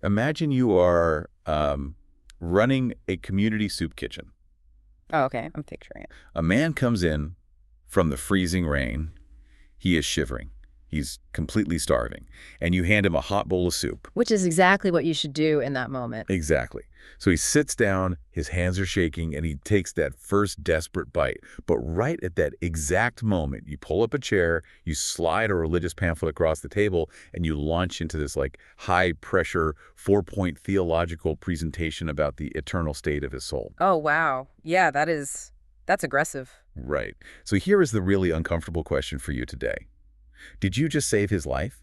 Imagine you are running a community soup kitchen. Oh, okay. I'm picturing it. A man comes in from the freezing rain. He is shivering. He's completely starving. And you hand him a hot bowl of soup. Which is exactly what you should do in that moment. Exactly. So he sits down, his hands are shaking, and he takes that first desperate bite. But right at that exact moment, you pull up a chair, you slide a religious pamphlet across the table, and you launch into this like high-pressure, four-point theological presentation about the eternal state of his soul. Oh, wow. Yeah, that's aggressive. Right. So here is the really uncomfortable question for you today. Did you just save his life?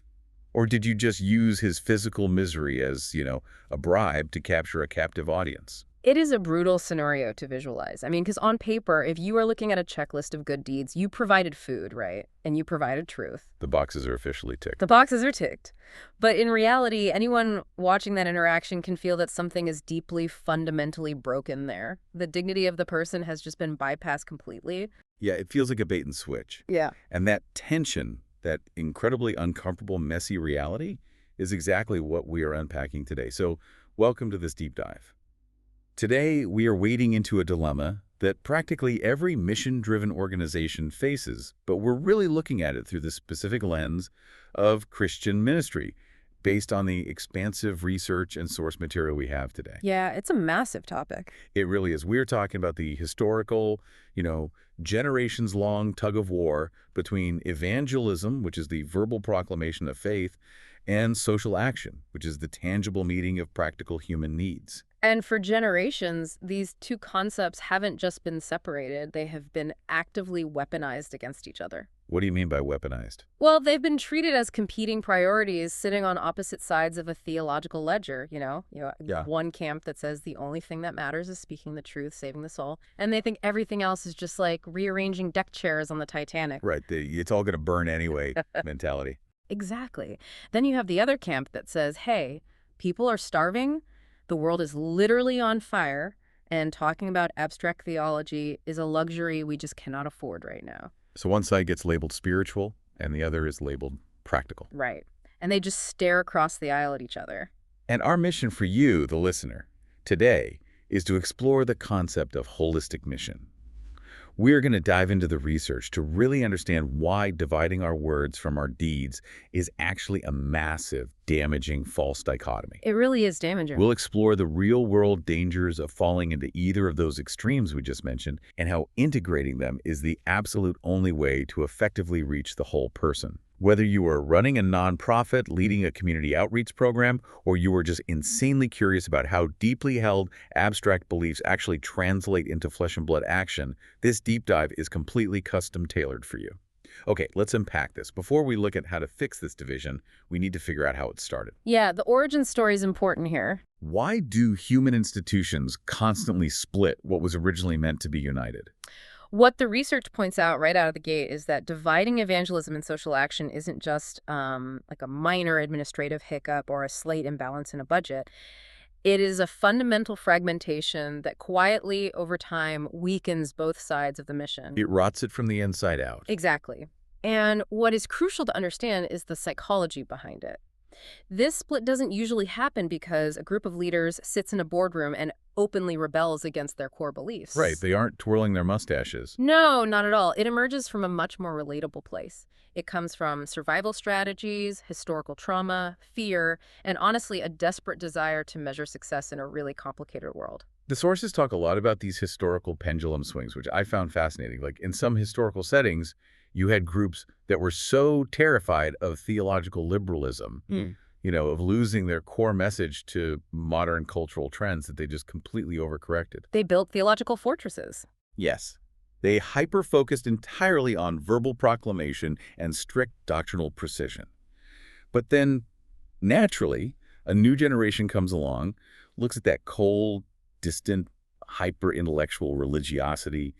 Or did you just use his physical misery as, a bribe to capture a captive audience? It is a brutal scenario to visualize. I mean, because on paper, if you are looking at a checklist of good deeds, you provided food, right? And you provided truth. The boxes are officially ticked. The boxes are ticked. But in reality, anyone watching that interaction can feel that something is deeply, fundamentally broken there. The dignity of the person has just been bypassed completely. Yeah, it feels like a bait and switch. Yeah. And that tension, that incredibly uncomfortable, messy reality is exactly what we are unpacking today. So welcome to this deep dive. Today, we are wading into a dilemma that practically every mission-driven organization faces, but we're really looking at it through the specific lens of Christian ministry, based on the expansive research and source material we have today. Yeah, it's a massive topic. It really is. We're talking about the historical, generations-long tug-of-war between evangelism, which is the verbal proclamation of faith, and social action, which is the tangible meeting of practical human needs. And for generations, these two concepts haven't just been separated. They have been actively weaponized against each other. What do you mean by weaponized? Well, they've been treated as competing priorities sitting on opposite sides of a theological ledger, Yeah. One camp that says the only thing that matters is speaking the truth, saving the soul. And they think everything else is just like rearranging deck chairs on the Titanic. Right, it's all going to burn anyway mentality. Exactly. Then you have the other camp that says, hey, people are starving, the world is literally on fire, and talking about abstract theology is a luxury we just cannot afford right now. So one side gets labeled spiritual, and the other is labeled practical. Right. And they just stare across the aisle at each other. And our mission for you, the listener, today is to explore the concept of holistic mission. We're going to dive into the research to really understand why dividing our words from our deeds is actually a massive, damaging, false dichotomy. It really is damaging. We'll explore the real-world dangers of falling into either of those extremes we just mentioned and how integrating them is the absolute only way to effectively reach the whole person. Whether you are running a nonprofit, leading a community outreach program, or you are just insanely curious about how deeply held abstract beliefs actually translate into flesh and blood action, this deep dive is completely custom-tailored for you. Okay, let's unpack this. Before we look at how to fix this division, we need to figure out how it started. Yeah, the origin story is important here. Why do human institutions constantly split what was originally meant to be united? What the research points out right out of the gate is that dividing evangelism and social action isn't just like a minor administrative hiccup or a slight imbalance in a budget. It is a fundamental fragmentation that quietly, over time, weakens both sides of the mission. It rots it from the inside out. Exactly. And what is crucial to understand is the psychology behind it. This split doesn't usually happen because a group of leaders sits in a boardroom and openly rebels against their core beliefs. Right, they aren't twirling their mustaches. No, not at all. It emerges from a much more relatable place. It comes from survival strategies, historical trauma, fear, and honestly, a desperate desire to measure success in a really complicated world. The sources talk a lot about these historical pendulum swings, which I found fascinating. Like in some historical settings, you had groups that were so terrified of theological liberalism, of losing their core message to modern cultural trends that they just completely overcorrected. They built theological fortresses. Yes. They hyper-focused entirely on verbal proclamation and strict doctrinal precision. But then, naturally, a new generation comes along, looks at that cold, distant, hyper-intellectual religiosity,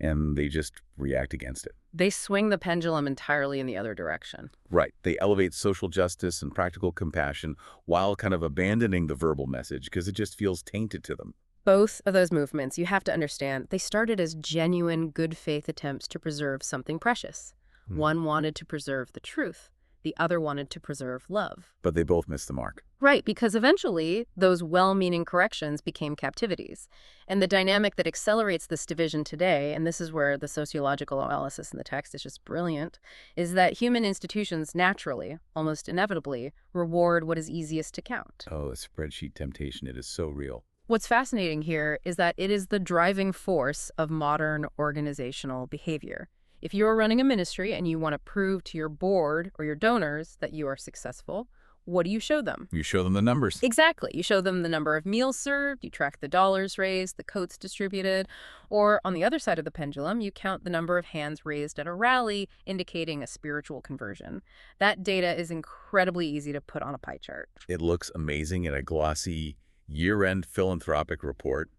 and they just react against it. They swing the pendulum entirely in the other direction. Right. They elevate social justice and practical compassion while kind of abandoning the verbal message because it just feels tainted to them. Both of those movements, you have to understand, they started as genuine, good faith attempts to preserve something precious. One wanted to preserve the truth. The other wanted to preserve love. But they both missed the mark. Right, because eventually those well-meaning corrections became captivities. And the dynamic that accelerates this division today, and this is where the sociological analysis in the text is just brilliant, is that human institutions naturally, almost inevitably, reward what is easiest to count. Oh, the spreadsheet temptation, it is so real. What's fascinating here is that it is the driving force of modern organizational behavior. If you're running a ministry and you want to prove to your board or your donors that you are successful, what do you show them? You show them the numbers. Exactly. You show them the number of meals served, you track the dollars raised, the coats distributed, or on the other side of the pendulum, you count the number of hands raised at a rally, indicating a spiritual conversion. That data is incredibly easy to put on a pie chart. It looks amazing in a glossy year-end philanthropic report.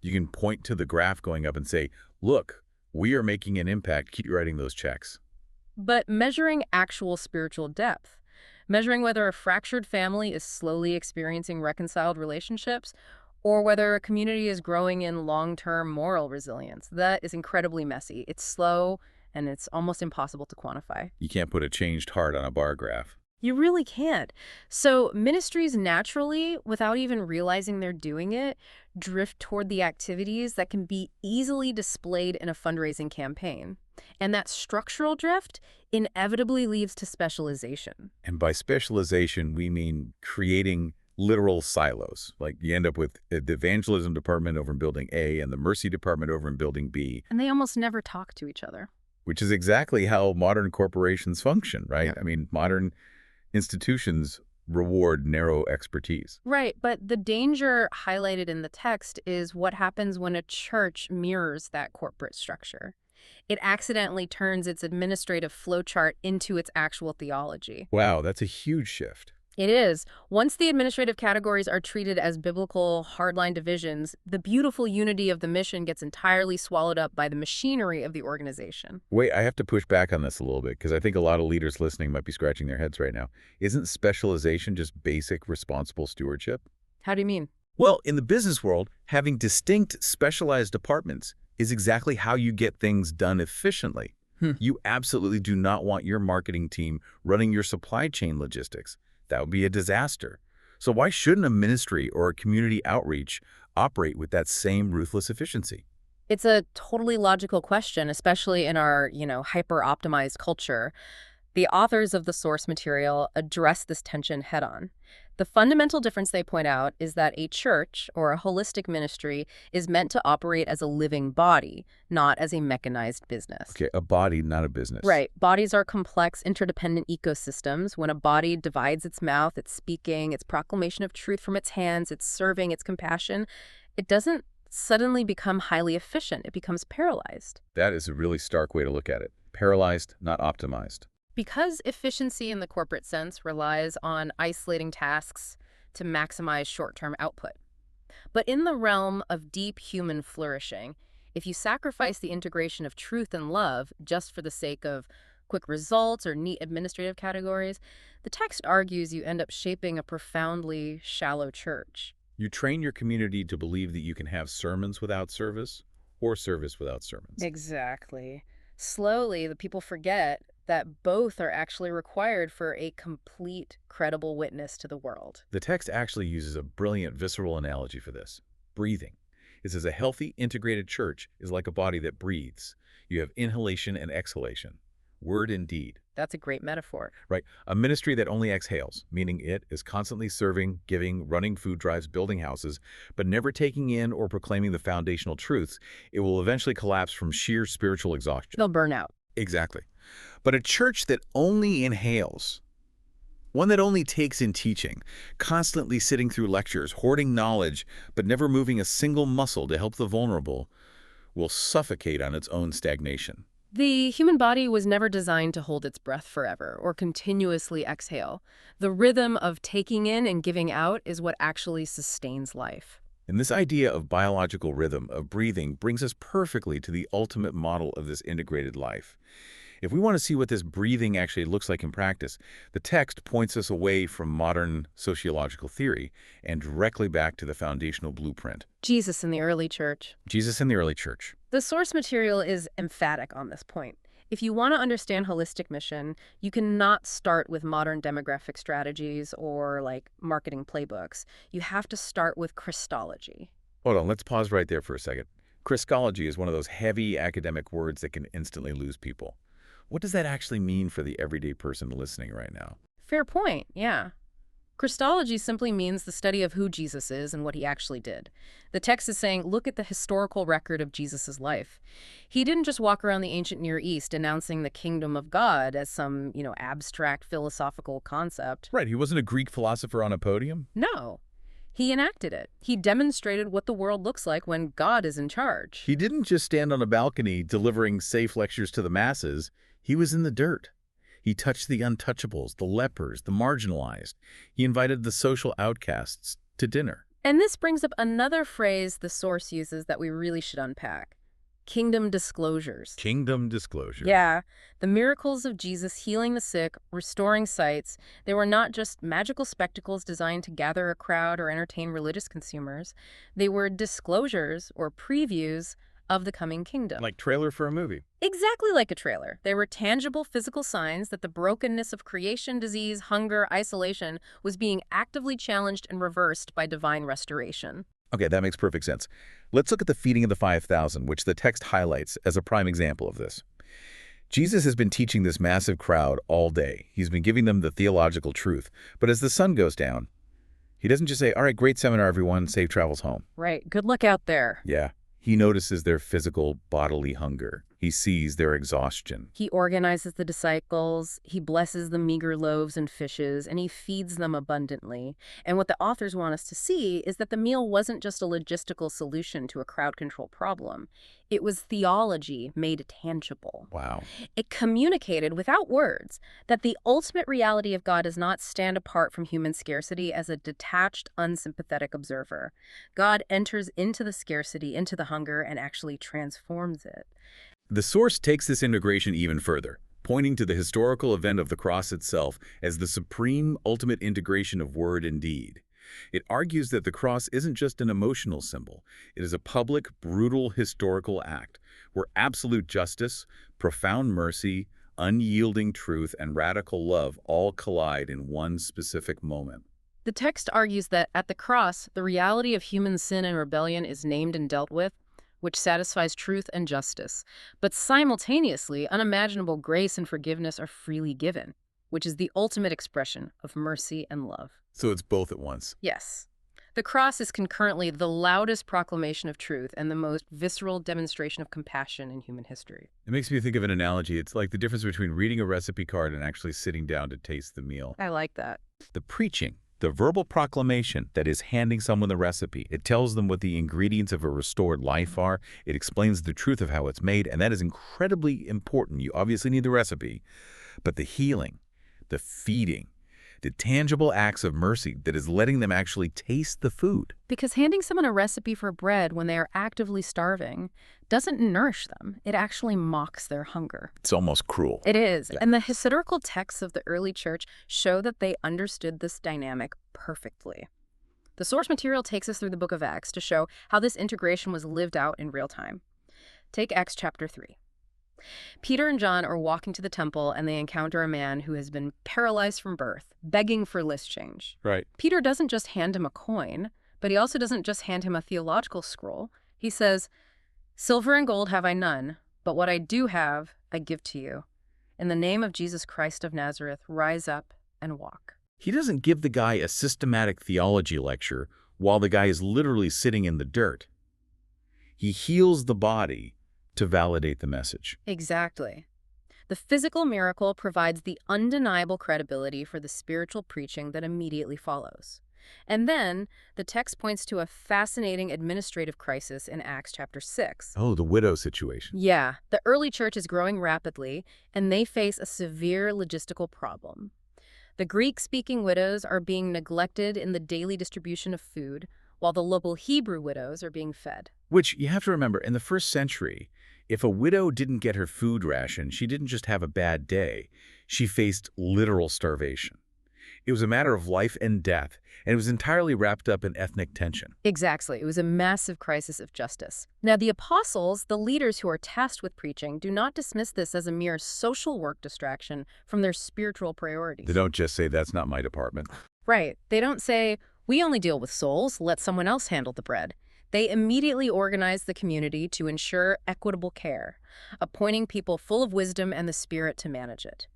You can point to the graph going up and say, look, we are making an impact. Keep writing those checks. But measuring actual spiritual depth, measuring whether a fractured family is slowly experiencing reconciled relationships or whether a community is growing in long-term moral resilience, that is incredibly messy. It's slow and it's almost impossible to quantify. You can't put a changed heart on a bar graph. You really can't. So ministries naturally, without even realizing they're doing it, drift toward the activities that can be easily displayed in a fundraising campaign. And that structural drift inevitably leads to specialization. And by specialization, we mean creating literal silos. Like you end up with the evangelism department over in building A and the mercy department over in building B. And they almost never talk to each other. Which is exactly how modern corporations function, right? Yeah. I mean, modern institutions reward narrow expertise. Right, but the danger highlighted in the text is what happens when a church mirrors that corporate structure. It accidentally turns its administrative flowchart into its actual theology. Wow, that's a huge shift. It is. Once the administrative categories are treated as biblical hardline divisions, the beautiful unity of the mission gets entirely swallowed up by the machinery of the organization. Wait, I have to push back on this a little bit because I think a lot of leaders listening might be scratching their heads right now. Isn't specialization just basic responsible stewardship? How do you mean? Well, in the business world, having distinct specialized departments is exactly how you get things done efficiently. You absolutely do not want your marketing team running your supply chain logistics. That would be a disaster. So why shouldn't a ministry or a community outreach operate with that same ruthless efficiency? It's a totally logical question, especially in our, hyper-optimized culture. The authors of the source material address this tension head-on. The fundamental difference they point out is that a church or a holistic ministry is meant to operate as a living body, not as a mechanized business. Okay, a body, not a business. Right. Bodies are complex, interdependent ecosystems. When a body divides its mouth, its speaking, its proclamation of truth from its hands, its serving, its compassion, it doesn't suddenly become highly efficient. It becomes paralyzed. That is a really stark way to look at it. Paralyzed, not optimized. Because efficiency in the corporate sense relies on isolating tasks to maximize short-term output. But in the realm of deep human flourishing, if you sacrifice the integration of truth and love just for the sake of quick results or neat administrative categories, the text argues you end up shaping a profoundly shallow church. You train your community to believe that you can have sermons without service or service without sermons. Exactly. Slowly, the people forget that both are actually required for a complete, credible witness to the world. The text actually uses a brilliant visceral analogy for this: breathing. It says a healthy, integrated church is like a body that breathes. You have inhalation and exhalation. Word and deed. That's a great metaphor. Right. A ministry that only exhales, meaning it is constantly serving, giving, running food drives, building houses, but never taking in or proclaiming the foundational truths, it will eventually collapse from sheer spiritual exhaustion. They'll burn out. Exactly. But a church that only inhales, one that only takes in teaching, constantly sitting through lectures, hoarding knowledge, but never moving a single muscle to help the vulnerable, will suffocate on its own stagnation. The human body was never designed to hold its breath forever or continuously exhale. The rhythm of taking in and giving out is what actually sustains life. And this idea of biological rhythm, of breathing, brings us perfectly to the ultimate model of this integrated life. If we want to see what this breathing actually looks like in practice, the text points us away from modern sociological theory and directly back to the foundational blueprint. Jesus in the early church. Jesus in the early church. The source material is emphatic on this point. If you want to understand holistic mission, you cannot start with modern demographic strategies or like marketing playbooks. You have to start with Christology. Hold on, let's pause right there for a second. Christology is one of those heavy academic words that can instantly lose people. What does that actually mean for the everyday person listening right now? Fair point, yeah. Christology simply means the study of who Jesus is and what he actually did. The text is saying, look at the historical record of Jesus' life. He didn't just walk around the ancient Near East announcing the kingdom of God as some, abstract philosophical concept. Right, he wasn't a Greek philosopher on a podium? No. He enacted it. He demonstrated what the world looks like when God is in charge. He didn't just stand on a balcony delivering safe lectures to the masses. He was in the dirt. He touched the untouchables, the lepers, the marginalized. He invited the social outcasts to dinner. And this brings up another phrase the source uses that we really should unpack. Kingdom disclosures. Kingdom disclosure. Yeah, the miracles of Jesus healing the sick, restoring sights, they were not just magical spectacles designed to gather a crowd or entertain religious consumers. They were disclosures or previews of the coming kingdom. Like trailer for a movie. Exactly like a trailer. They were tangible physical signs that the brokenness of creation, disease, hunger, isolation was being actively challenged and reversed by divine restoration. Okay, that makes perfect sense. Let's look at the feeding of the 5,000, which the text highlights as a prime example of this. Jesus has been teaching this massive crowd all day. He's been giving them the theological truth. But as the sun goes down, he doesn't just say, all right, great seminar, everyone, safe travels home. Right. Good luck out there. Yeah. He notices their physical, bodily hunger. He sees their exhaustion. He organizes the disciples, he blesses the meager loaves and fishes, and he feeds them abundantly. And what the authors want us to see is that the meal wasn't just a logistical solution to a crowd control problem. It was theology made tangible. Wow. It communicated without words that the ultimate reality of God does not stand apart from human scarcity as a detached, unsympathetic observer. God enters into the scarcity, into the hunger, and actually transforms it. The source takes this integration even further, pointing to the historical event of the cross itself as the supreme ultimate integration of word and deed. It argues that the cross isn't just an emotional symbol. It is a public, brutal historical act where absolute justice, profound mercy, unyielding truth, and radical love all collide in one specific moment. The text argues that at the cross, the reality of human sin and rebellion is named and dealt with, which satisfies truth and justice. But simultaneously, unimaginable grace and forgiveness are freely given, which is the ultimate expression of mercy and love. So it's both at once. Yes. The cross is concurrently the loudest proclamation of truth and the most visceral demonstration of compassion in human history. It makes me think of an analogy. It's like the difference between reading a recipe card and actually sitting down to taste the meal. I like that. The preaching, the verbal proclamation that is handing someone the recipe. It tells them what the ingredients of a restored life are. It explains the truth of how it's made, and that is incredibly important. You obviously need the recipe, but the healing, the feeding, the tangible acts of mercy that is letting them actually taste the food. Because handing someone a recipe for bread when they are actively starving doesn't nourish them. It actually mocks their hunger. It's almost cruel. It is. Yeah. And the historical texts of the early church show that they understood this dynamic perfectly. The source material takes us through the book of Acts to show how this integration was lived out in real time. Take Acts chapter 3. Peter and John are walking to the temple and they encounter a man who has been paralyzed from birth, begging for list change. Right. Peter doesn't just hand him a coin, but he also doesn't just hand him a theological scroll. He says, "Silver and gold have I none, but what I do have, I give to you. In the name of Jesus Christ of Nazareth, rise up and walk." He doesn't give the guy a systematic theology lecture while the guy is literally sitting in the dirt. He heals the body to validate the message. Exactly. The physical miracle provides the undeniable credibility for the spiritual preaching that immediately follows. And then, the text points to a fascinating administrative crisis in Acts chapter 6. Oh, the widow situation. Yeah, the early church is growing rapidly, and they face a severe logistical problem. The Greek-speaking widows are being neglected in the daily distribution of food, while the local Hebrew widows are being fed. Which, you have to remember, in the first century, if a widow didn't get her food ration, she didn't just have a bad day. She faced literal starvation. It was a matter of life and death, and it was entirely wrapped up in ethnic tension. Exactly. It was a massive crisis of justice. Now, the apostles, the leaders who are tasked with preaching, do not dismiss this as a mere social work distraction from their spiritual They priorities. don't just say, "That's not my department." Right. They don't say, we only deal with souls, let someone else handle the bread. They immediately organize the community to ensure equitable care, appointing people full of wisdom and the Spirit to manage it.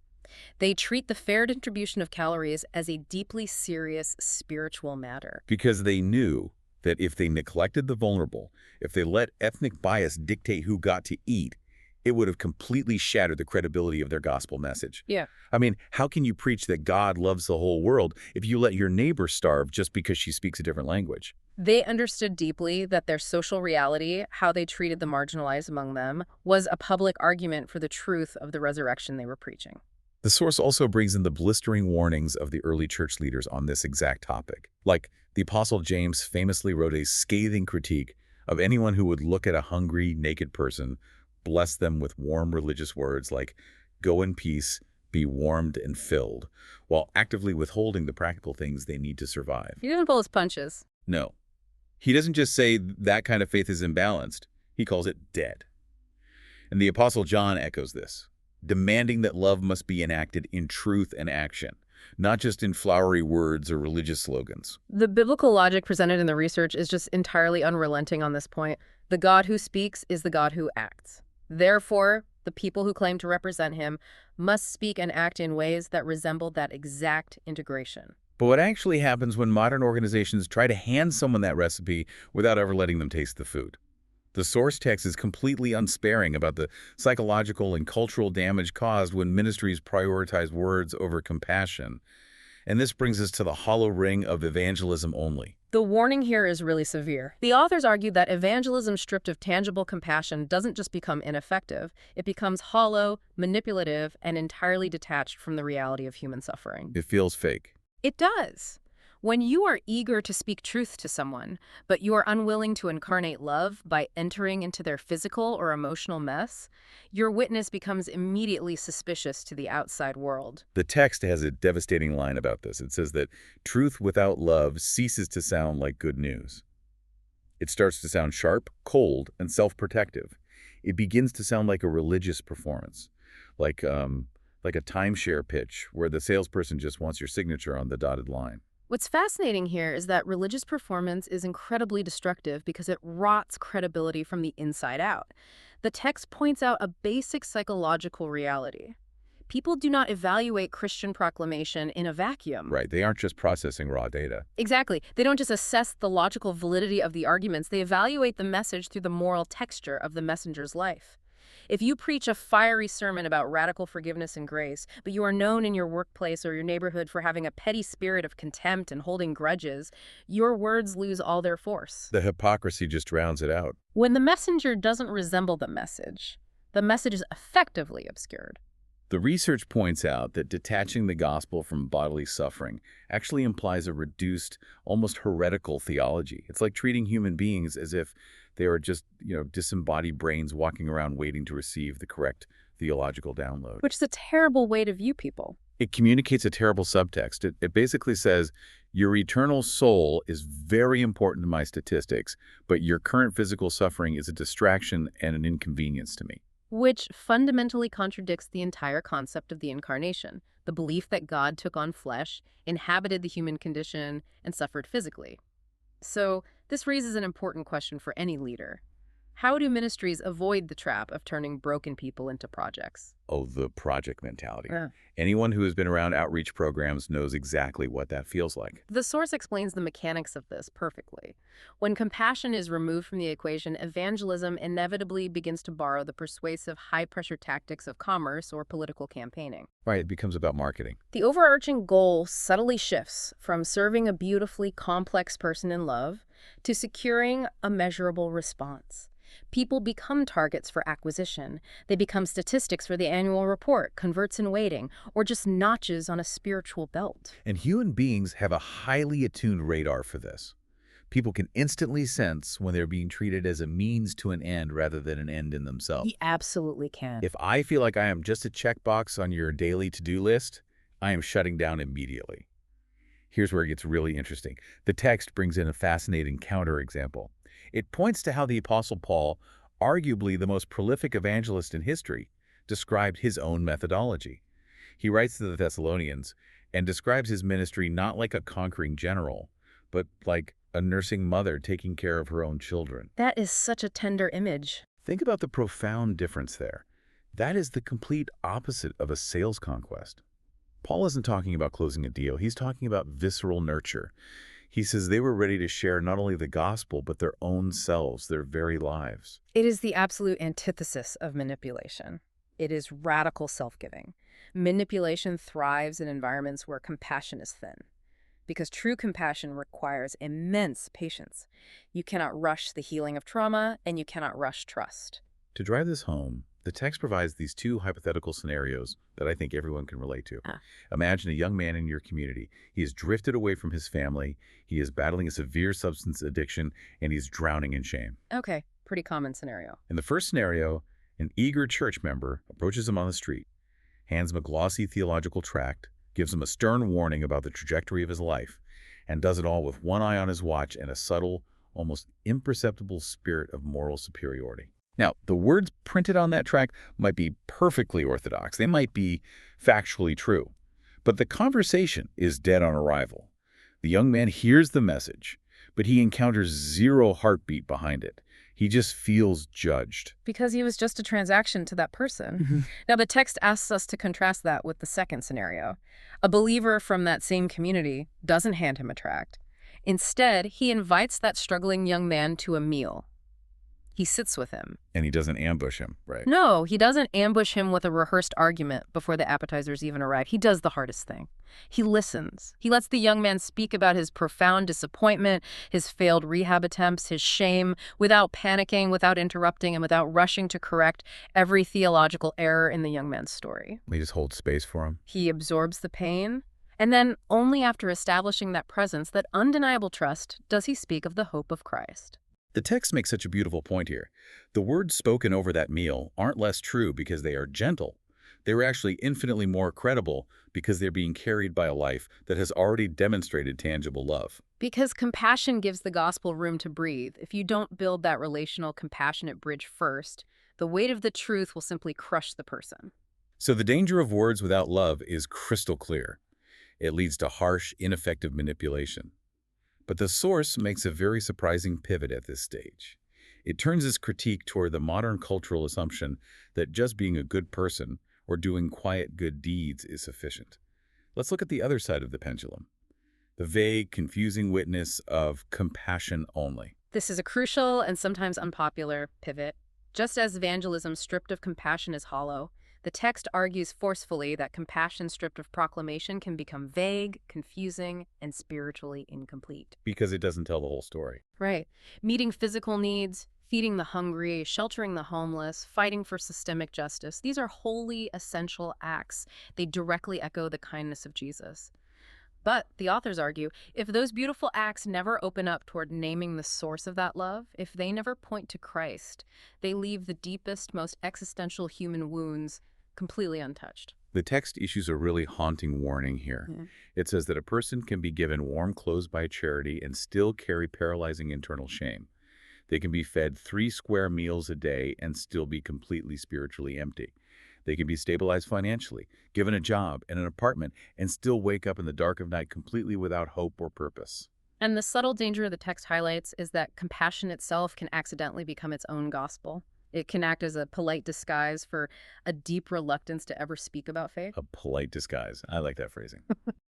They treat the fair distribution of calories as a deeply serious spiritual matter. Because they knew that if they neglected the vulnerable, if they let ethnic bias dictate who got to eat, it would have completely shattered the credibility of their gospel message. Yeah. I mean, how can you preach that God loves the whole world if you let your neighbor starve just because she speaks a different language? They understood deeply that their social reality, how they treated the marginalized among them, was a public argument for the truth of the resurrection they were preaching. The source also brings in the blistering warnings of the early church leaders on this exact topic. Like, the Apostle James famously wrote a scathing critique of anyone who would look at a hungry, naked person, bless them with warm religious words like, "Go in peace, be warmed and filled," while actively withholding the practical things they need to survive. He didn't pull his punches. No. He doesn't just say that kind of faith is imbalanced. He calls it dead. And the Apostle John echoes this, demanding that love must be enacted in truth and action, not just in flowery words or religious slogans. The biblical logic presented in the research is just entirely unrelenting on this point. The God who speaks is the God who acts. Therefore, the people who claim to represent him must speak and act in ways that resemble that exact integration. But what actually happens when modern organizations try to hand someone that recipe without ever letting them taste the food? The source text is completely unsparing about the psychological and cultural damage caused when ministries prioritize words over compassion. And this brings us to the hollow ring of evangelism only. The warning here is really severe. The authors argue that evangelism stripped of tangible compassion doesn't just become ineffective, it becomes hollow, manipulative, and entirely detached from the reality of human suffering. It feels fake. It does. When you are eager to speak truth to someone, but you are unwilling to incarnate love by entering into their physical or emotional mess, your witness becomes immediately suspicious to the outside world. The text has a devastating line about this. It says that truth without love ceases to sound like good news. It starts to sound sharp, cold, and self-protective. It begins to sound like a religious performance, like a timeshare pitch where the salesperson just wants your signature on the dotted line. What's fascinating here is that religious performance is incredibly destructive because it rots credibility from the inside out. The text points out a basic psychological reality. People do not evaluate Christian proclamation in a vacuum. Right, they aren't just processing raw data. Exactly. They don't just assess the logical validity of the arguments, they evaluate the message through the moral texture of the messenger's life. If you preach a fiery sermon about radical forgiveness and grace, but you are known in your workplace or your neighborhood for having a petty spirit of contempt and holding grudges, your words lose all their force. The hypocrisy just drowns it out. When the messenger doesn't resemble the message is effectively obscured. The research points out that detaching the gospel from bodily suffering actually implies a reduced, almost heretical theology. It's like treating human beings as if they are just, disembodied brains walking around waiting to receive the correct theological download. Which is a terrible way to view people. It communicates a terrible subtext. It basically says, your eternal soul is very important to my statistics, but your current physical suffering is a distraction and an inconvenience to me. Which fundamentally contradicts the entire concept of the incarnation, the belief that God took on flesh, inhabited the human condition, and suffered physically. So, this raises an important question for any leader. How do ministries avoid the trap of turning broken people into projects? Oh, the project mentality. Yeah. Anyone who has been around outreach programs knows exactly what that feels like. The source explains the mechanics of this perfectly. When compassion is removed from the equation, evangelism inevitably begins to borrow the persuasive, high-pressure tactics of commerce or political campaigning. Right, it becomes about marketing. The overarching goal subtly shifts from serving a beautifully complex person in love to securing a measurable response. People become targets for acquisition. They become statistics for the annual report, converts in waiting, or just notches on a spiritual belt. And human beings have a highly attuned radar for this. People can instantly sense when they're being treated as a means to an end rather than an end in themselves. He absolutely can. If I feel like I am just a checkbox on your daily to-do list, I am shutting down immediately. Here's where it gets really interesting. The text brings in a fascinating counterexample. It points to how the Apostle Paul, arguably the most prolific evangelist in history, described his own methodology. He writes to the Thessalonians and describes his ministry not like a conquering general, but like a nursing mother taking care of her own children. That is such a tender image. Think about the profound difference there. That is the complete opposite of a sales conquest. Paul isn't talking about closing a deal. He's talking about visceral nurture. He says they were ready to share not only the gospel, but their own selves, their very lives. It is the absolute antithesis of manipulation. It is radical self-giving. Manipulation thrives in environments where compassion is thin, because true compassion requires immense patience. You cannot rush the healing of trauma, and you cannot rush trust. To drive this home, the text provides these two hypothetical scenarios that I think everyone can relate to. Imagine a young man in your community. He has drifted away from his family, he is battling a severe substance addiction, and he's drowning in shame. Okay, pretty common scenario. In the first scenario, an eager church member approaches him on the street, hands him a glossy theological tract, gives him a stern warning about the trajectory of his life, and does it all with one eye on his watch and a subtle, almost imperceptible spirit of moral superiority. Now, the words printed on that tract might be perfectly orthodox. They might be factually true. But the conversation is dead on arrival. The young man hears the message, but he encounters zero heartbeat behind it. He just feels judged. Because he was just a transaction to that person. Now, the text asks us to contrast that with the second scenario. A believer from that same community doesn't hand him a tract. Instead, he invites that struggling young man to a meal. He sits with him. And he doesn't ambush him, right? No, he doesn't ambush him with a rehearsed argument before the appetizers even arrive. He does the hardest thing. He listens. He lets the young man speak about his profound disappointment, his failed rehab attempts, his shame, without panicking, without interrupting, and without rushing to correct every theological error in the young man's story. He just holds space for him. He absorbs the pain, and then only after establishing that presence, that undeniable trust, does he speak of the hope of Christ. The text makes such a beautiful point here. The words spoken over that meal aren't less true because they are gentle. They were actually infinitely more credible because they're being carried by a life that has already demonstrated tangible love. Because compassion gives the gospel room to breathe. If you don't build that relational, compassionate bridge first, the weight of the truth will simply crush the person. So the danger of words without love is crystal clear. It leads to harsh, ineffective manipulation. But the source makes a very surprising pivot at this stage. It turns its critique toward the modern cultural assumption that just being a good person or doing quiet good deeds is sufficient. Let's look at the other side of the pendulum. The vague, confusing witness of compassion only. This is a crucial and sometimes unpopular pivot. Just as evangelism stripped of compassion is hollow, the text argues forcefully that compassion stripped of proclamation can become vague, confusing, and spiritually incomplete. Because it doesn't tell the whole story. Right. Meeting physical needs, feeding the hungry, sheltering the homeless, fighting for systemic justice. These are wholly essential acts. They directly echo the kindness of Jesus. But, the authors argue, if those beautiful acts never open up toward naming the source of that love, if they never point to Christ, they leave the deepest, most existential human wounds completely untouched. The text issues a really haunting warning here. It says that a person can be given warm clothes by charity and still carry paralyzing internal shame. They can be fed 3 square meals a day and still be completely spiritually empty. They can be stabilized financially, given a job and an apartment, and still wake up in the dark of night completely without hope or purpose. And the subtle danger the text highlights is that compassion itself can accidentally become its own gospel. It can act as a polite disguise for a deep reluctance to ever speak about faith. A polite disguise. I like that phrasing.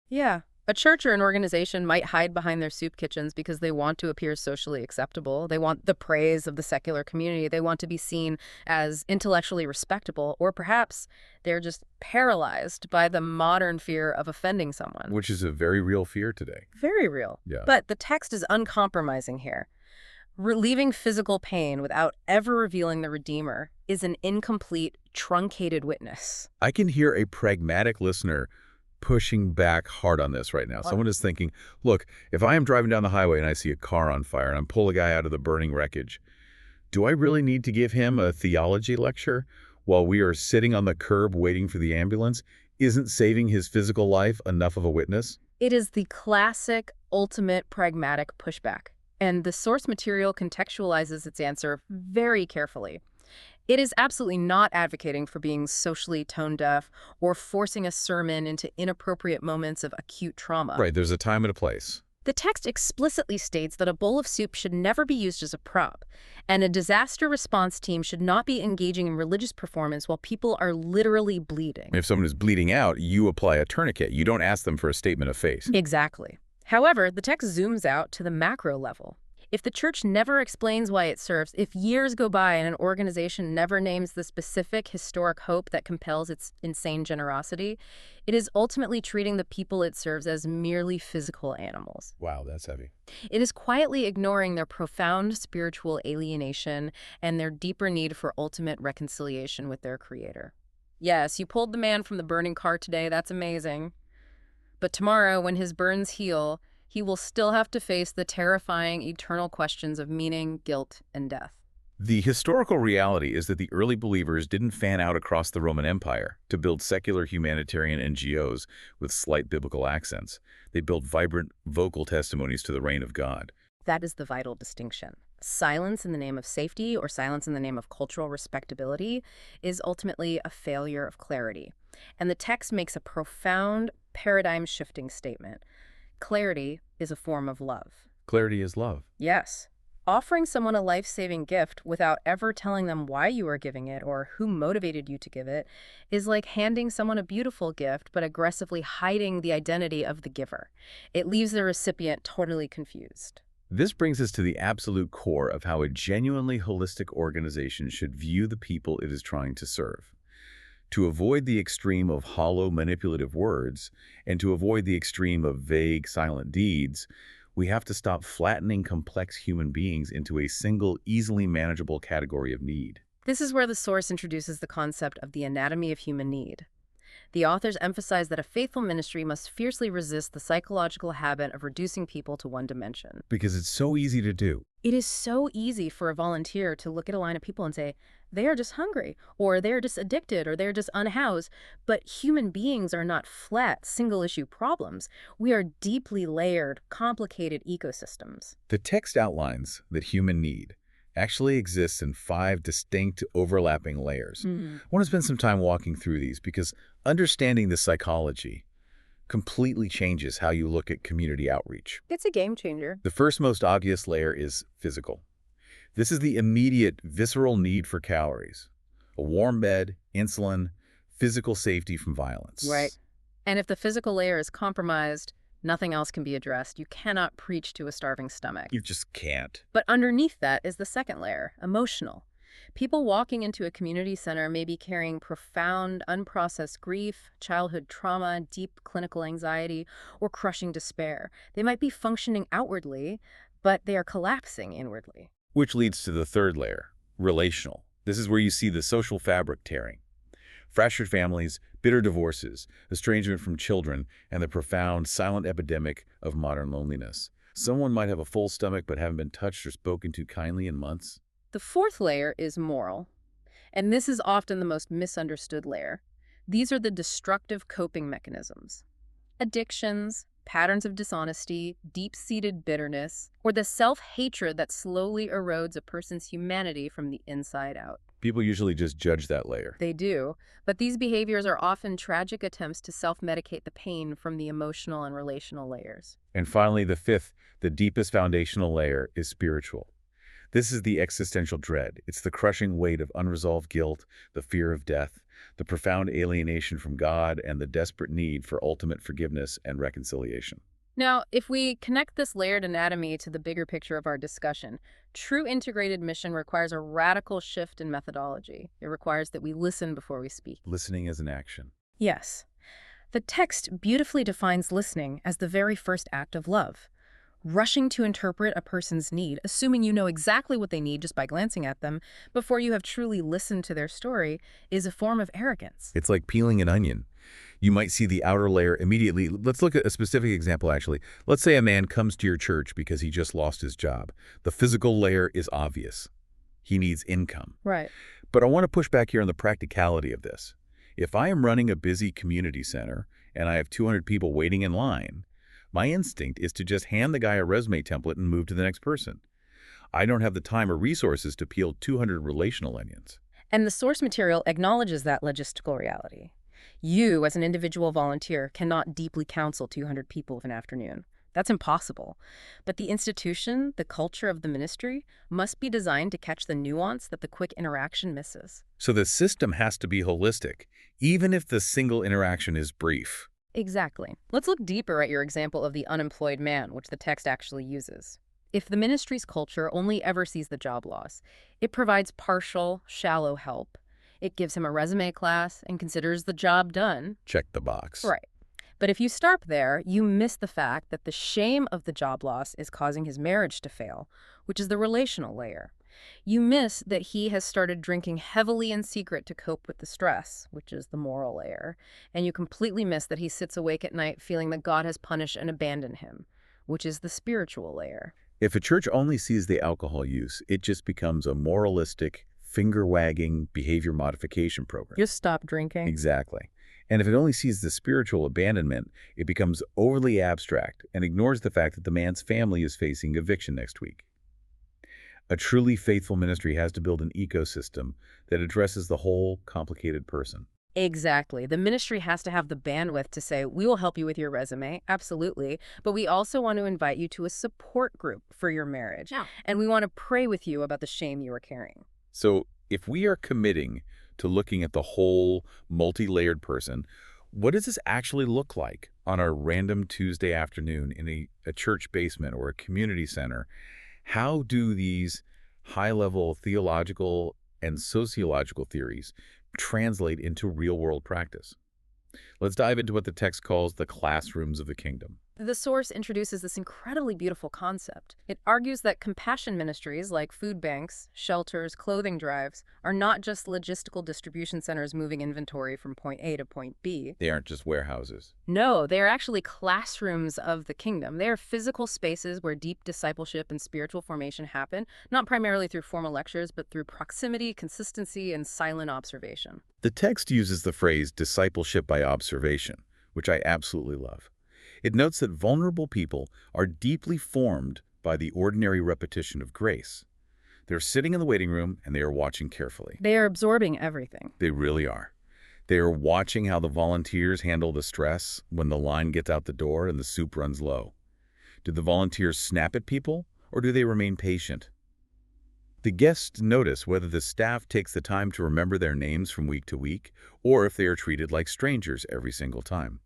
Yeah. A church or an organization might hide behind their soup kitchens because they want to appear socially acceptable. They want the praise of the secular community. They want to be seen as intellectually respectable, or perhaps they're just paralyzed by the modern fear of offending someone. Which is a very real fear today. Very real. Yeah. But the text is uncompromising here. Relieving physical pain without ever revealing the Redeemer is an incomplete, truncated witness. I can hear a pragmatic listener pushing back hard on this right now. Someone is thinking, look, if I am driving down the highway and I see a car on fire and I'm pulling a guy out of the burning wreckage, do I really need to give him a theology lecture while we are sitting on the curb waiting for the ambulance? Isn't saving his physical life enough of a witness? It is the classic, ultimate, pragmatic pushback, and the source material contextualizes its answer very carefully. It is absolutely not advocating for being socially tone-deaf or forcing a sermon into inappropriate moments of acute trauma. Right, there's a time and a place. The text explicitly states that a bowl of soup should never be used as a prop, and a disaster response team should not be engaging in religious performance while people are literally bleeding. If someone is bleeding out, you apply a tourniquet. You don't ask them for a statement of faith. Exactly. However, the text zooms out to the macro level. If the church never explains why it serves, if years go by and an organization never names the specific historic hope that compels its insane generosity, it is ultimately treating the people it serves as merely physical animals. Wow, that's heavy. It is quietly ignoring their profound spiritual alienation and their deeper need for ultimate reconciliation with their Creator. Yes, you pulled the man from the burning car today, that's amazing. But tomorrow, when his burns heal, he will still have to face the terrifying eternal questions of meaning, guilt, and death. The historical reality is that the early believers didn't fan out across the Roman Empire to build secular humanitarian NGOs with slight biblical accents. They built vibrant, vocal testimonies to the reign of God. That is the vital distinction. Silence in the name of safety or silence in the name of cultural respectability is ultimately a failure of clarity. And the text makes a profound, paradigm-shifting statement. Clarity is a form of love. Clarity is love. Yes. Offering someone a life-saving gift without ever telling them why you are giving it or who motivated you to give it is like handing someone a beautiful gift but aggressively hiding the identity of the giver. It leaves the recipient totally confused. This brings us to the absolute core of how a genuinely holistic organization should view the people it is trying to serve. To avoid the extreme of hollow, manipulative words, and to avoid the extreme of vague, silent deeds, we have to stop flattening complex human beings into a single, easily manageable category of need. This is where the source introduces the concept of the anatomy of human need. The authors emphasize that a faithful ministry must fiercely resist the psychological habit of reducing people to one dimension. Because it's so easy to do. It is so easy for a volunteer to look at a line of people and say, they are just hungry, or they're just addicted, or they're just unhoused. But human beings are not flat, single-issue problems. We are deeply layered, complicated ecosystems. The text outlines that human need actually exists in 5 distinct, overlapping layers. I want to spend some time walking through these because understanding the psychology completely changes how you look at community outreach. It's a game changer. The first most obvious layer is physical. This is the immediate, visceral need for calories, a warm bed, insulin, physical safety from violence. Right. And if the physical layer is compromised, nothing else can be addressed. You cannot preach to a starving stomach. You just can't. But underneath that is the second layer, emotional. People walking into a community center may be carrying profound, unprocessed grief, childhood trauma, deep clinical anxiety, or crushing despair. They might be functioning outwardly, but they are collapsing inwardly. Which leads to the third layer, relational. This is where you see the social fabric tearing. Fractured families, bitter divorces, estrangement from children, and the profound, silent epidemic of modern loneliness. Someone might have a full stomach but haven't been touched or spoken to kindly in months. The fourth layer is moral, and this is often the most misunderstood layer. These are the destructive coping mechanisms. Addictions, patterns of dishonesty, deep-seated bitterness, or the self-hatred that slowly erodes a person's humanity from the inside out. People usually just judge that layer. They do, but these behaviors are often tragic attempts to self-medicate the pain from the emotional and relational layers. And finally, the fifth, the deepest foundational layer, is spiritual. This is the existential dread. It's the crushing weight of unresolved guilt, the fear of death, the profound alienation from God, and the desperate need for ultimate forgiveness and reconciliation. Now, if we connect this layered anatomy to the bigger picture of our discussion, true integrated mission requires a radical shift in methodology. It requires that we listen before we speak. Listening as an action. Yes. The text beautifully defines listening as the very first act of love. Rushing to interpret a person's need, assuming you know exactly what they need just by glancing at them, before you have truly listened to their story, is a form of arrogance. It's like peeling an onion. You might see the outer layer immediately. Let's look at a specific example, actually. Let's say a man comes to your church because he just lost his job. The physical layer is obvious. He needs income. Right. But I want to push back here on the practicality of this. If I am running a busy community center and I have 200 people waiting in line, My instinct is to just hand the guy a resume template and move to the next person. I don't have the time or resources to peel 200 relational onions. And the source material acknowledges that logistical reality. You, as an individual volunteer, cannot deeply counsel 200 people of an afternoon. That's impossible. But the institution, the culture of the ministry, must be designed to catch the nuance that the quick interaction misses. So the system has to be holistic, even if the single interaction is brief. Exactly. Let's look deeper at your example of the unemployed man, which the text actually uses. If the ministry's culture only ever sees the job loss, it provides partial, shallow help. It gives him a resume class and considers the job done. Check the box. Right. But if you start there, you miss the fact that the shame of the job loss is causing his marriage to fail, which is the relational layer. You miss that he has started drinking heavily in secret to cope with the stress, which is the moral layer. And you completely miss that he sits awake at night feeling that God has punished and abandoned him, which is the spiritual layer. If a church only sees the alcohol use, it just becomes a moralistic, finger-wagging behavior modification program. Just stop drinking. Exactly. And if it only sees the spiritual abandonment, it becomes overly abstract and ignores the fact that the man's family is facing eviction next week. A truly faithful ministry has to build an ecosystem that addresses the whole complicated person. Exactly. The ministry has to have the bandwidth to say, we will help you with your resume, absolutely, but we also want to invite you to a support group for your marriage. Yeah. And we want to pray with you about the shame you are carrying. So if we are committing to looking at the whole multi-layered person, what does this actually look like on a random Tuesday afternoon in a church basement or a community center? How do these high-level theological and sociological theories translate into real-world practice? Let's dive into what the text calls the classrooms of the kingdom. The source introduces this incredibly beautiful concept. It argues that compassion ministries like food banks, shelters, clothing drives are not just logistical distribution centers moving inventory from point A to point B. They aren't just warehouses. No, they are actually classrooms of the kingdom. They are physical spaces where deep discipleship and spiritual formation happen, not primarily through formal lectures, but through proximity, consistency, and silent observation. The text uses the phrase discipleship by observation, which I absolutely love. It notes that vulnerable people are deeply formed by the ordinary repetition of grace. They're sitting in the waiting room and they are watching carefully. They are absorbing everything. They really are. They are watching how the volunteers handle the stress when the line gets out the door and the soup runs low. Do the volunteers snap at people or do they remain patient? The guests notice whether the staff takes the time to remember their names from week to week or if they are treated like strangers every single time.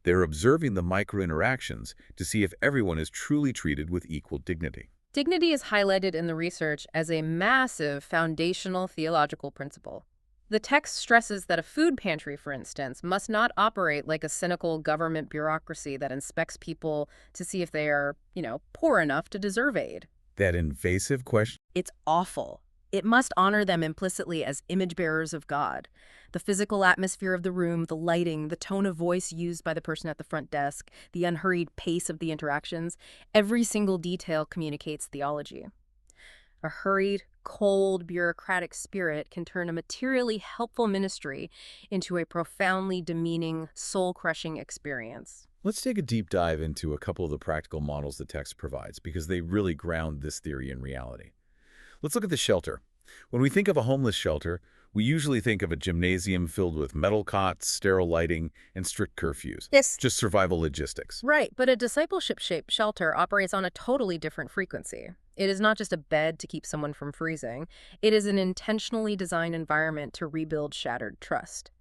They're observing the micro-interactions to see if everyone is truly treated with equal dignity. Dignity is highlighted in the research as a massive foundational theological principle. The text stresses that a food pantry, for instance, must not operate like a cynical government bureaucracy that inspects people to see if they are, poor enough to deserve aid. That invasive question. It's awful. It must honor them implicitly as image bearers of God. The physical atmosphere of the room, the lighting, the tone of voice used by the person at the front desk, the unhurried pace of the interactions, every single detail communicates theology. A hurried, cold, bureaucratic spirit can turn a materially helpful ministry into a profoundly demeaning, soul-crushing experience. Let's take a deep dive into a couple of the practical models the text provides because they really ground this theory in reality. Let's look at the shelter. When we think of a homeless shelter, we usually think of a gymnasium filled with metal cots, sterile lighting, and strict curfews. Yes. Just survival logistics. Right, but a discipleship-shaped shelter operates on a totally different frequency. It is not just a bed to keep someone from freezing. It is an intentionally designed environment to rebuild shattered trust.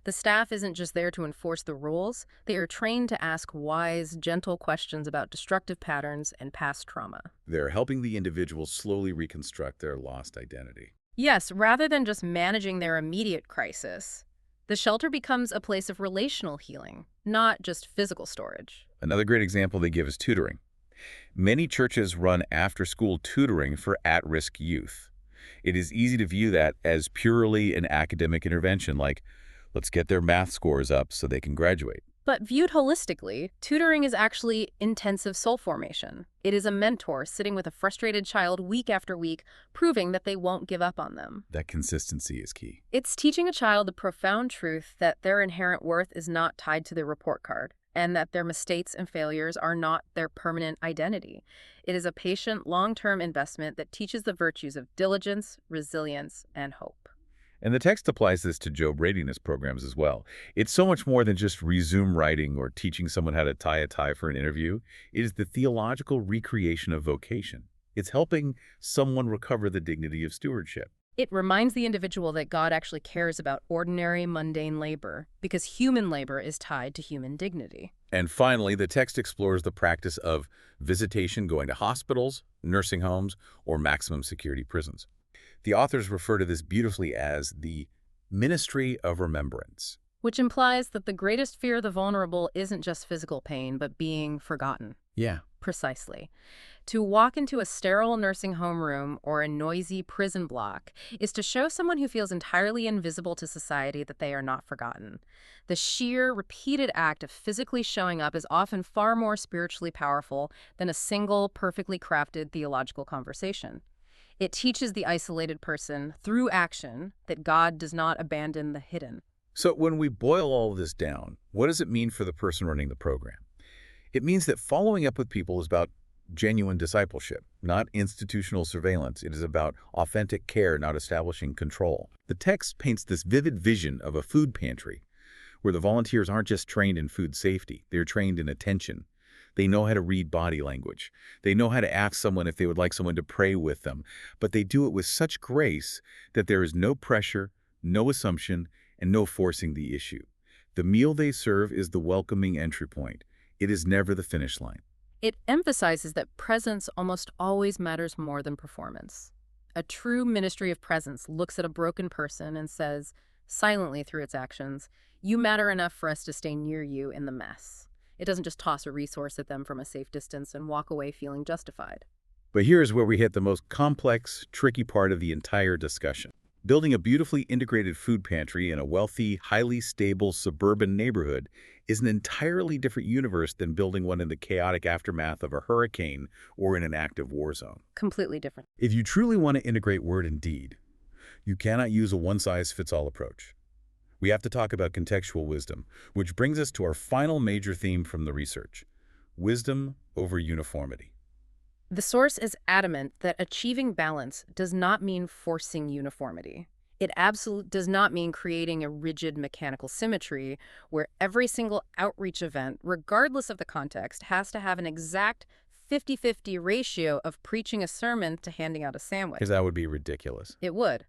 The staff isn't just there to enforce the rules. They are trained to ask wise, gentle questions about destructive patterns and past trauma. They're helping the individual slowly reconstruct their lost identity. Yes, rather than just managing their immediate crisis, the shelter becomes a place of relational healing, not just physical storage. Another great example they give is tutoring. Many churches run after-school tutoring for at-risk youth. It is easy to view that as purely an academic intervention, like, let's get their math scores up so they can graduate. But viewed holistically, tutoring is actually intensive soul formation. It is a mentor sitting with a frustrated child week after week, proving that they won't give up on them. That consistency is key. It's teaching a child the profound truth that their inherent worth is not tied to their report card. and that their mistakes and failures are not their permanent identity. It is a patient, long-term investment that teaches the virtues of diligence, resilience, and hope. And the text applies this to job readiness programs as well. It's so much more than just resume writing or teaching someone how to tie a tie for an interview. It is the theological recreation of vocation. It's helping someone recover the dignity of stewardship. It reminds the individual that God actually cares about ordinary, mundane labor, because human labor is tied to human dignity. And finally, the text explores the practice of visitation, going to hospitals, nursing homes, or maximum security prisons. The authors refer to this beautifully as the ministry of remembrance. Which implies that the greatest fear of the vulnerable isn't just physical pain, but being forgotten. Yeah. Precisely. To walk into a sterile nursing home room or a noisy prison block is to show someone who feels entirely invisible to society that they are not forgotten. The sheer, repeated act of physically showing up is often far more spiritually powerful than a single, perfectly crafted theological conversation. It teaches the isolated person, through action, that God does not abandon the hidden. So when we boil all of this down, what does it mean for the person running the program? It means that following up with people is about genuine discipleship, not institutional surveillance. It is about authentic care, not establishing control. The text paints this vivid vision of a food pantry where the volunteers aren't just trained in food safety, they're trained in attention. They know how to read body language. They know how to ask someone if they would like someone to pray with them. But they do it with such grace that there is no pressure, no assumption, and no forcing the issue. The meal they serve is the welcoming entry point. It is never the finish line. It emphasizes that presence almost always matters more than performance. A true ministry of presence looks at a broken person and says, silently through its actions, "You matter enough for us to stay near you in the mess." It doesn't just toss a resource at them from a safe distance and walk away feeling justified. But here's where we hit the most complex, tricky part of the entire discussion. Building a beautifully integrated food pantry in a wealthy, highly stable suburban neighborhood is an entirely different universe than building one in the chaotic aftermath of a hurricane or in an active war zone. Completely different. If you truly want to integrate word and deed, you cannot use a one-size-fits-all approach. We have to talk about contextual wisdom, which brings us to our final major theme from the research: wisdom over uniformity. The source is adamant that achieving balance does not mean forcing uniformity. It absolutely does not mean creating a rigid mechanical symmetry where every single outreach event, regardless of the context, has to have an exact 50-50 ratio of preaching a sermon to handing out a sandwich. Because that would be ridiculous. It would.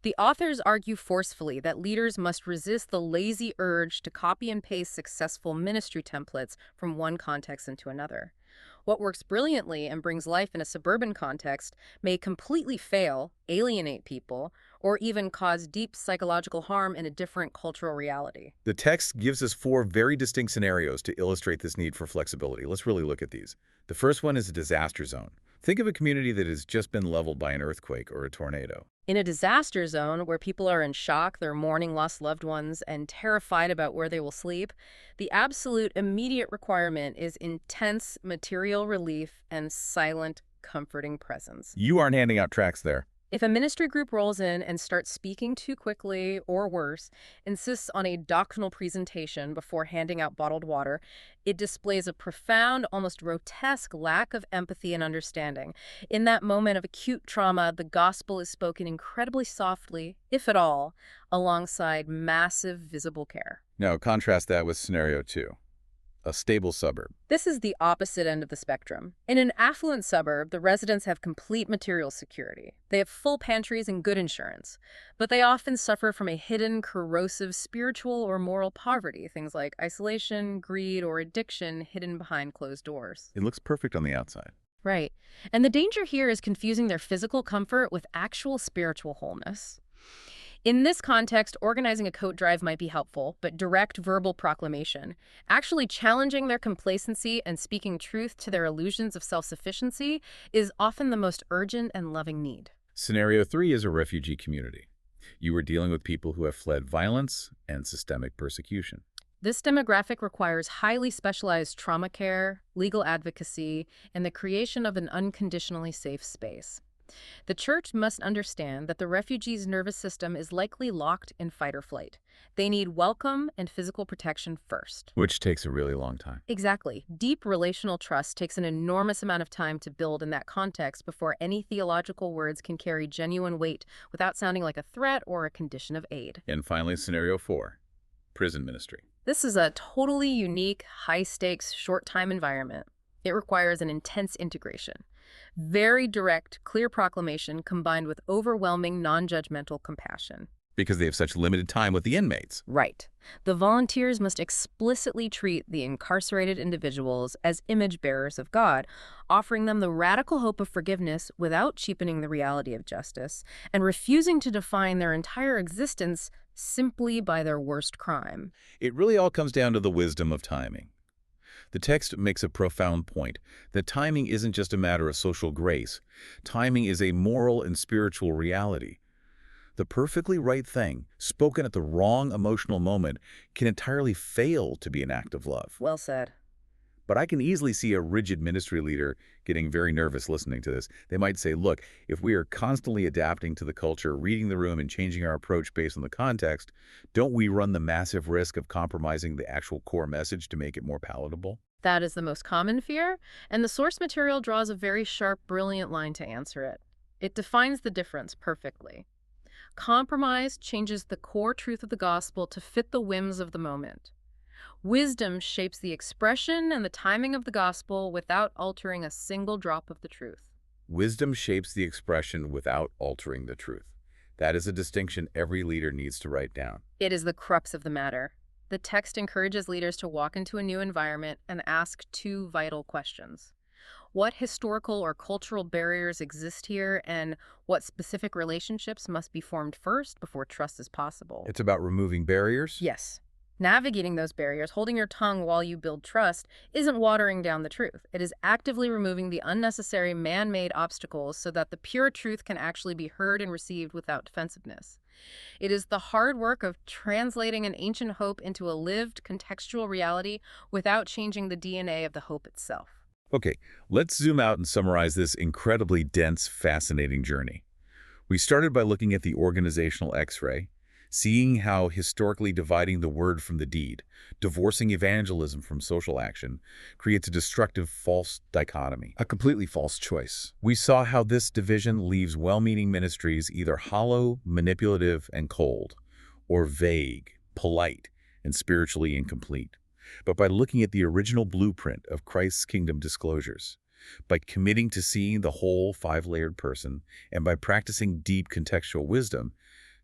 The authors argue forcefully that leaders must resist the lazy urge to copy and paste successful ministry templates from one context into another. What works brilliantly and brings life in a suburban context may completely fail, alienate people, or even cause deep psychological harm in a different cultural reality. The text gives us 4 very distinct scenarios to illustrate this need for flexibility. Let's really look at these. The first one is a disaster zone. Think of a community that has just been leveled by an earthquake or a tornado. In a disaster zone where people are in shock, they're mourning lost loved ones, and terrified about where they will sleep, the absolute immediate requirement is intense material relief and silent, comforting presence. You aren't handing out tracts there. If a ministry group rolls in and starts speaking too quickly, or worse, insists on a doctrinal presentation before handing out bottled water, it displays a profound, almost grotesque lack of empathy and understanding. In that moment of acute trauma, the gospel is spoken incredibly softly, if at all, alongside massive visible care. Now, contrast that with scenario 2. A stable suburb. This is the opposite end of the spectrum. In an affluent suburb, the residents have complete material security. They have full pantries and good insurance. But they often suffer from a hidden, corrosive spiritual or moral poverty, things like isolation, greed, or addiction hidden behind closed doors. It looks perfect on the outside. Right. And the danger here is confusing their physical comfort with actual spiritual wholeness. In this context, organizing a coat drive might be helpful, but direct verbal proclamation, actually challenging their complacency and speaking truth to their illusions of self-sufficiency, is often the most urgent and loving need. Scenario 3 is a refugee community. You are dealing with people who have fled violence and systemic persecution. This demographic requires highly specialized trauma care, legal advocacy, and the creation of an unconditionally safe space. The church must understand that the refugee's nervous system is likely locked in fight or flight. They need welcome and physical protection first. Which takes a really long time. Exactly. Deep relational trust takes an enormous amount of time to build in that context before any theological words can carry genuine weight without sounding like a threat or a condition of aid. And finally, scenario 4, prison ministry. This is a totally unique, high-stakes, short-time environment. It requires an intense integration. Very direct, clear proclamation combined with overwhelming, non-judgmental compassion. Because they have such limited time with the inmates. Right. The volunteers must explicitly treat the incarcerated individuals as image bearers of God, offering them the radical hope of forgiveness without cheapening the reality of justice, and refusing to define their entire existence simply by their worst crime. It really all comes down to the wisdom of timing. The text makes a profound point that timing isn't just a matter of social grace. Timing is a moral and spiritual reality. The perfectly right thing, spoken at the wrong emotional moment, can entirely fail to be an act of love. Well said. But I can easily see a rigid ministry leader getting very nervous listening to this. They might say, look, if we are constantly adapting to the culture, reading the room, and changing our approach based on the context, don't we run the massive risk of compromising the actual core message to make it more palatable? That is the most common fear, and the source material draws a very sharp, brilliant line to answer it. It defines the difference perfectly. Compromise changes the core truth of the gospel to fit the whims of the moment. Wisdom shapes the expression and the timing of the gospel without altering a single drop of the truth. Wisdom shapes the expression without altering the truth. That is a distinction every leader needs to write down. It is the crux of the matter. The text encourages leaders to walk into a new environment and ask two vital questions. What historical or cultural barriers exist here, and what specific relationships must be formed first before trust is possible? It's about removing barriers? Yes. Navigating those barriers, holding your tongue while you build trust, isn't watering down the truth. It is actively removing the unnecessary man-made obstacles so that the pure truth can actually be heard and received without defensiveness. It is the hard work of translating an ancient hope into a lived, contextual reality without changing the DNA of the hope itself. Okay, let's zoom out and summarize this incredibly dense, fascinating journey. We started by looking at the organizational X-ray, seeing how historically dividing the word from the deed, divorcing evangelism from social action, creates a destructive false dichotomy, a completely false choice. We saw how this division leaves well-meaning ministries either hollow, manipulative, and cold, or vague, polite, and spiritually incomplete. But by looking at the original blueprint of Christ's kingdom disclosures, by committing to seeing the whole five-layered person, and by practicing deep contextual wisdom,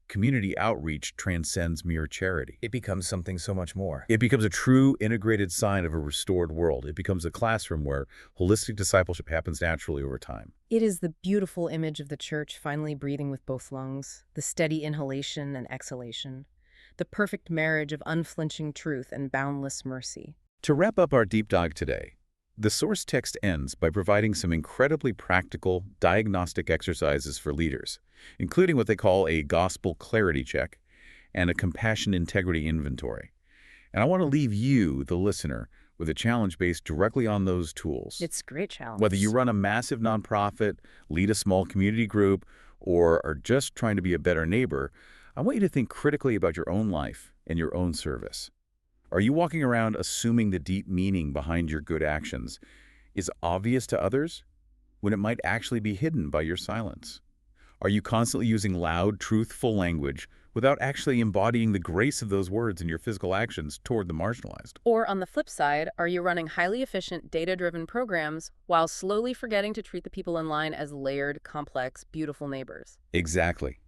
community outreach transcends mere charity. It becomes something so much more. It becomes a true integrated sign of a restored world. It becomes a classroom where holistic discipleship happens naturally over time. It is the beautiful image of the church finally breathing with both lungs, the steady inhalation and exhalation, the perfect marriage of unflinching truth and boundless mercy. To wrap up our deep dive today, the source text ends by providing some incredibly practical, diagnostic exercises for leaders, including what they call a gospel clarity check and a compassion integrity inventory. And I want to leave you, the listener, with a challenge based directly on those tools. It's a great challenge. Whether you run a massive nonprofit, lead a small community group, or are just trying to be a better neighbor, I want you to think critically about your own life and your own service. Are you walking around assuming the deep meaning behind your good actions is obvious to others when it might actually be hidden by your silence? Are you constantly using loud, truthful language without actually embodying the grace of those words in your physical actions toward the marginalized? Or on the flip side, are you running highly efficient, data-driven programs while slowly forgetting to treat the people in line as layered, complex, beautiful neighbors? Exactly.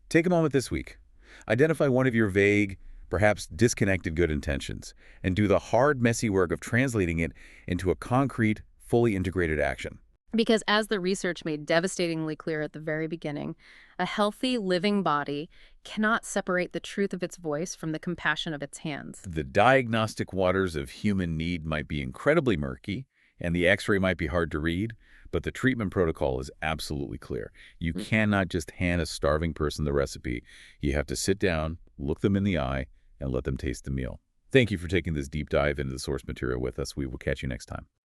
Take a moment this week. Identify one of your vague, perhaps disconnected good intentions, and do the hard, messy work of translating it into a concrete, fully integrated action. Because as the research made devastatingly clear at the very beginning, a healthy, living body cannot separate the truth of its voice from the compassion of its hands. The diagnostic waters of human need might be incredibly murky, and the X-ray might be hard to read, but the treatment protocol is absolutely clear. You cannot just hand a starving person the recipe. You have to sit down, look them in the eye, and let them taste the meal. Thank you for taking this deep dive into the source material with us. We will catch you next time.